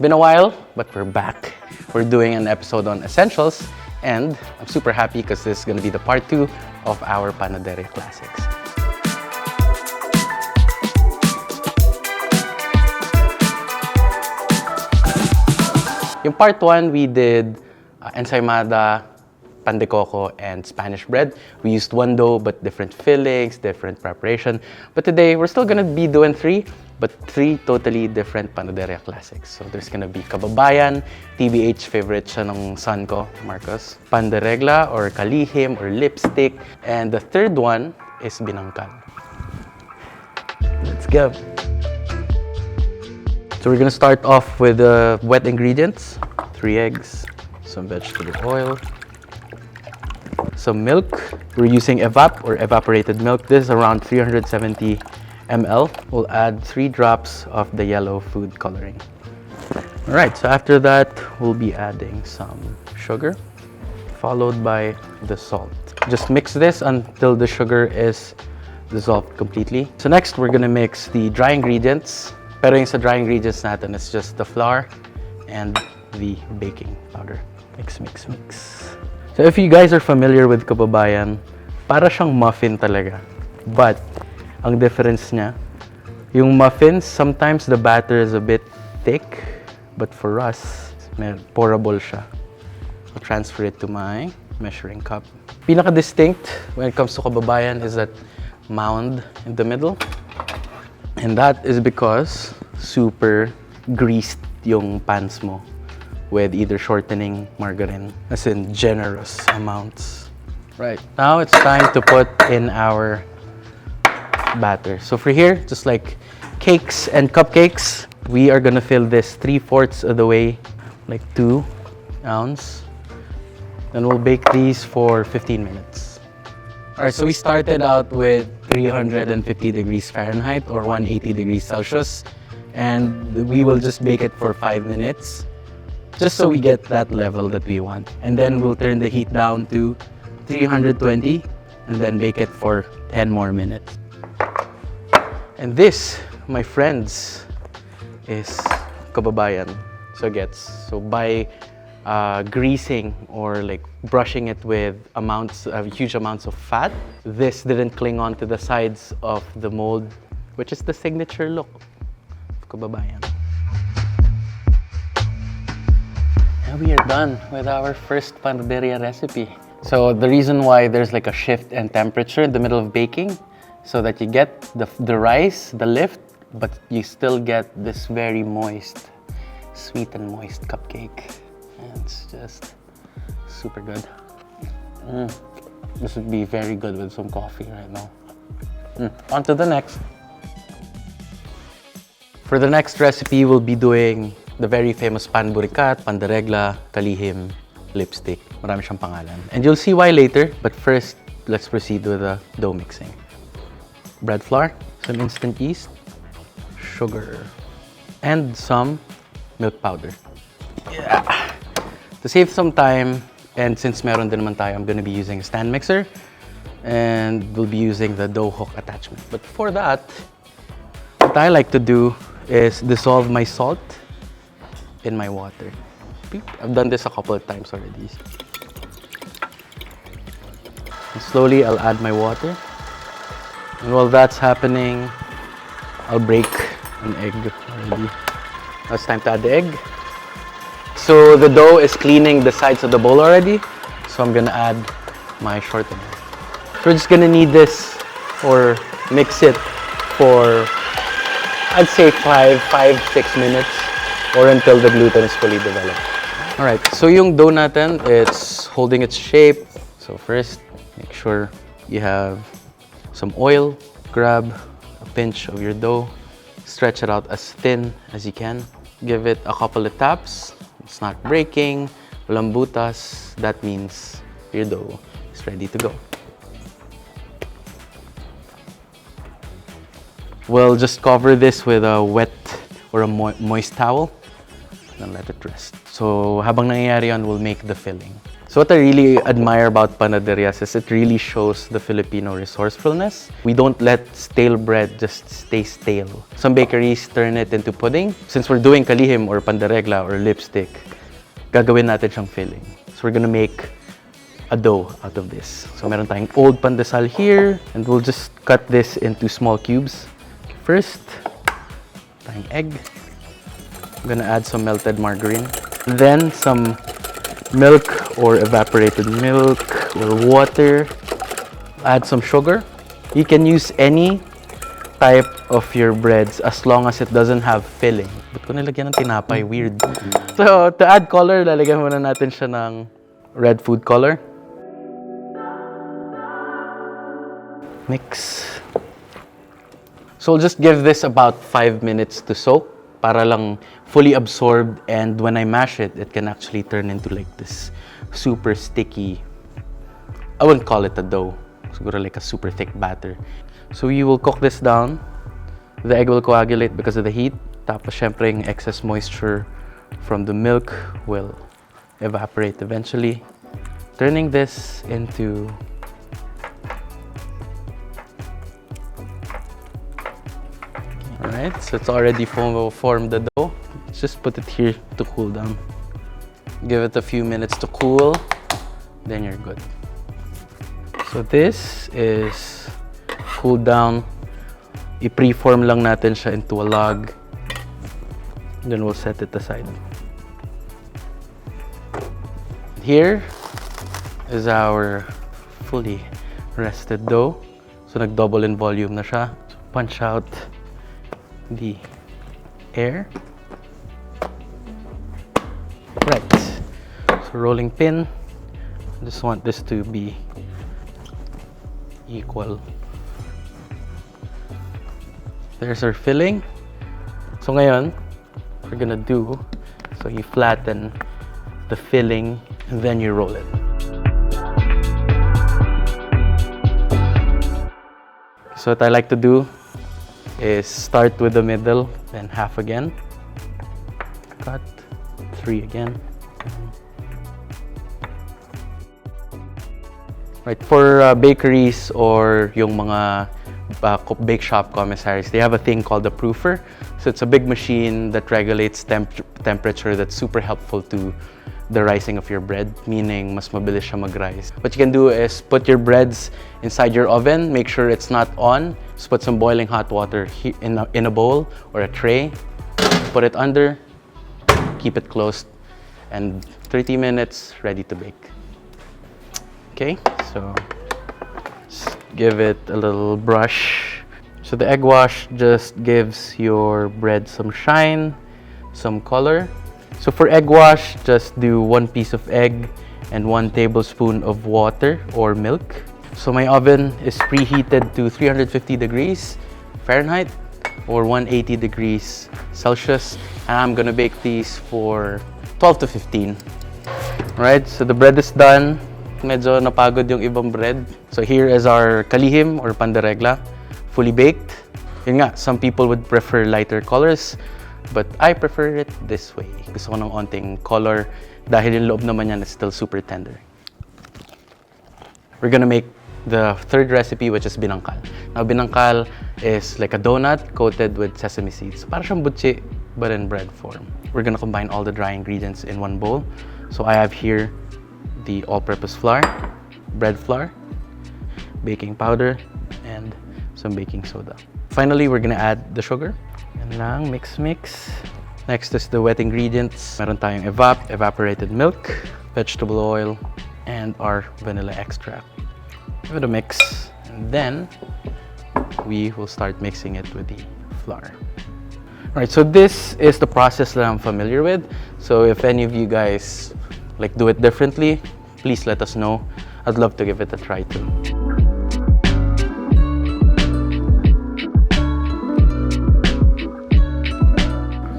been a while, but we're back. We're doing an episode on essentials, and I'm super happy because this is going to be the part 2 of our panaderya classics. Yung part 1, we did ensaymada, pan de coco, and Spanish bread. We used one dough, but different fillings, different preparation. But today, we're still gonna be doing 3, but 3 totally different panaderya classics. So there's gonna be Kababayan, TBH favorite siya ng son ko, Marcos. Pan de Regla, or Kalihim, or lipstick. And the third one is Binangkal. Let's go. So we're gonna start off with the wet ingredients. 3 eggs, some vegetable oil, some milk. We're using evaporated milk. This is around 370 ml. We'll add 3 drops of the yellow food coloring. All right, so after that, we'll be adding some sugar, followed by the salt. Just mix this until the sugar is dissolved completely. So next, we're gonna mix the dry ingredients. Pero yung sa dry ingredients natin, it's just the flour and the baking powder. Mix, mix, mix. So if you guys are familiar with Kababayan, para siyang muffin talaga. But, ang difference niya, yung muffins, sometimes the batter is a bit thick, but for us, pourable siya. I'll transfer it to my measuring cup. Pinaka-distinct when it comes to Kababayan is that mound in the middle. And that is because super greased yung pans mo with either shortening margarine, as in generous amounts. Right, now it's time to put in our batter. So for here, just like cakes and cupcakes, we are gonna fill this 3/4 of the way, like 2 ounce. Then we'll bake these for 15 minutes. Alright, so we started out with 350 degrees Fahrenheit or 180 degrees Celsius, and we will just bake it for 5 minutes, just so we get that level that we want. And then we'll turn the heat down to 320 and then bake it for 10 more minutes. And this, my friends, is Kababayan. So by greasing or like brushing it with huge amounts of fat, this didn't cling on to the sides of the mold, which is the signature look of Kababayan. And we are done with our first panaderya recipe. So the reason why there's like a shift in temperature in the middle of baking, so that you get the rice, the lift, but you still get this very moist, sweet and moist cupcake. And it's just super good. This would be very good with some coffee right now. On to the next. For the next recipe, we'll be doing the very famous pan burikat, pan de regla, kalihim, lipstick. Marami siyang pangalan. And you'll see why later, but first, let's proceed with the dough mixing. Bread flour, some instant yeast, sugar, and some milk powder. Yeah. To save some time, and since meron din naman tayo, I'm gonna be using a stand mixer, and we'll be using the dough hook attachment. But for that, what I like to do is dissolve my salt in my water. I've done this a couple of times already. And slowly, I'll add my water. And while that's happening, I'll break an egg already. Now it's time to add the egg. So the dough is cleaning the sides of the bowl already, so I'm gonna add my shortening. So we're just gonna knead this or mix it for, I'd say 5-6 minutes, or until the gluten is fully developed. Alright, so yung dough natin, it's holding its shape. So first, make sure you have some oil. Grab a pinch of your dough, stretch it out as thin as you can. Give it a couple of taps. It's not breaking, walang butas. That means your dough is ready to go. We'll just cover this with a wet or a moist towel, then let it rest. So habang nangyayari yan, we'll make the filling. So what I really admire about panaderyas is it really shows the Filipino resourcefulness. We don't let stale bread just stay stale. Some bakeries turn it into pudding. Since we're doing kalihim or pandaregla or lipstick, gagawin natin siyang filling. So we're gonna make a dough out of this. So meron tayong old pandesal here, and we'll just cut this into small cubes. First, tayong egg. I'm gonna add some melted margarine. Then some milk or evaporated milk or water. Add some sugar. You can use any type of your breads as long as it doesn't have filling. Ba't ko nilagyan ng tinapay? Weird. So, to add color, lalagyan muna natin siya ng red food color. Mix. So, we'll just give this about 5 minutes to soak para lang fully absorbed, and when I mash it, it can actually turn into like this super sticky, I wouldn't call it a dough, siguro like a super thick batter. So you will cook this down. The egg will coagulate because of the heat. Tapos syempre yung excess moisture from the milk will evaporate eventually, turning this into alright, so it's already formed the dough. Let's just put it here to cool down. Give it a few minutes to cool, then you're good. So this is cooled down. I-preform lang natin siya into a log. Then we'll set it aside. Here is our fully rested dough. So nag-double in volume na siya. So punch out the air. Right. So rolling pin. I just want this to be equal. There's our filling. So ngayon, we're gonna do, so you flatten the filling and then you roll it. So what I like to do is start with the middle, then half again, cut, 3 again. Right, for bakeries or yung mga bake shop commissaries, they have a thing called the proofer. So it's a big machine that regulates temperature that's super helpful to the rising of your bread, meaning mas mabilis siya mag-rise. What you can do is put your breads inside your oven, make sure it's not on, just put some boiling hot water in a bowl or a tray, put it under, keep it closed, and 30 minutes, ready to bake. Okay, so just give it a little brush. So the egg wash just gives your bread some shine, some color. So for egg wash, just do 1 piece of egg and 1 tablespoon of water or milk. So my oven is preheated to 350 degrees Fahrenheit or 180 degrees Celsius. And I'm gonna bake these for 12 to 15. Right, so the bread is done. Medyo napagod yung ibang bread. So here is our kalihim or pandaregla, fully baked. Yun nga, some people would prefer lighter colors, but I prefer it this way. Gusto ko ng onting color dahil yung loob naman yan is still super tender. We're gonna make the third recipe, which is binangkal. Now, binangkal is like a donut coated with sesame seeds. Para siyang butchi, but in bread form. We're gonna combine all the dry ingredients in one bowl. So I have here the all-purpose flour, bread flour, baking powder, and some baking soda. Finally, we're gonna add the sugar. Yan lang, mix. Next is the wet ingredients. Meron tayong evaporated milk, vegetable oil, and our vanilla extract. Give it a mix, and then we will start mixing it with the flour. Alright, so this is the process that I'm familiar with. So if any of you guys like do it differently, please let us know. I'd love to give it a try too.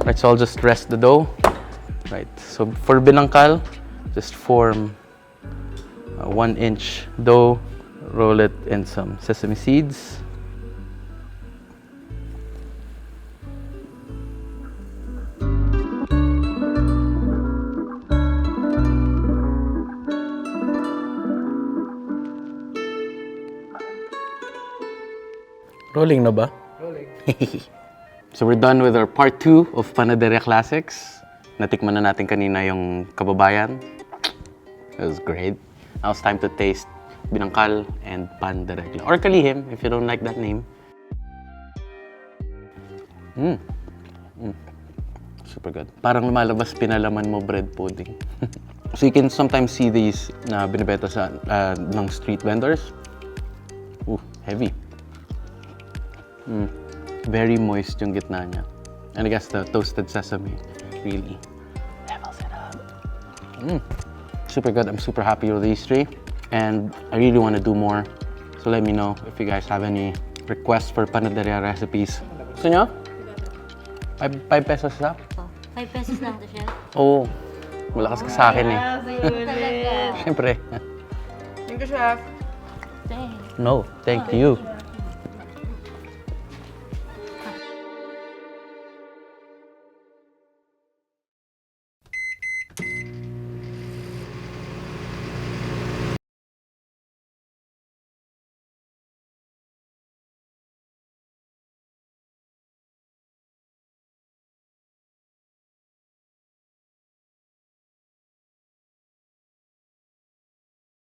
Right, so I'll just rest the dough. Right, so for binangkal, just form a 1-inch dough, roll it in some sesame seeds. Rolling na ba? Rolling. So we're done with our part 2 of Panaderya Classics. Natikman na natin kanina yung Kababayan. It was great. Now it's time to taste Binangkal and Pan de Regla. Or Kalihim, if you don't like that name. Super good. Parang lumalabas pinalaman mo bread pudding. So you can sometimes see these na binibenta sa ng street vendors. Ooh, heavy. Very moist yung gitna niya. And I guess the toasted sesame really levels it up. Super good. I'm super happy with these 3. And I really want to do more. So let me know if you guys have any requests for panaderia recipes. Gusto nyo? 5 pesos na? 5 pesos lang to siya. Oo. Malakas ka sa akin eh. Talaga. Siyempre. Thank you, Chef. Thanks. No, thank you.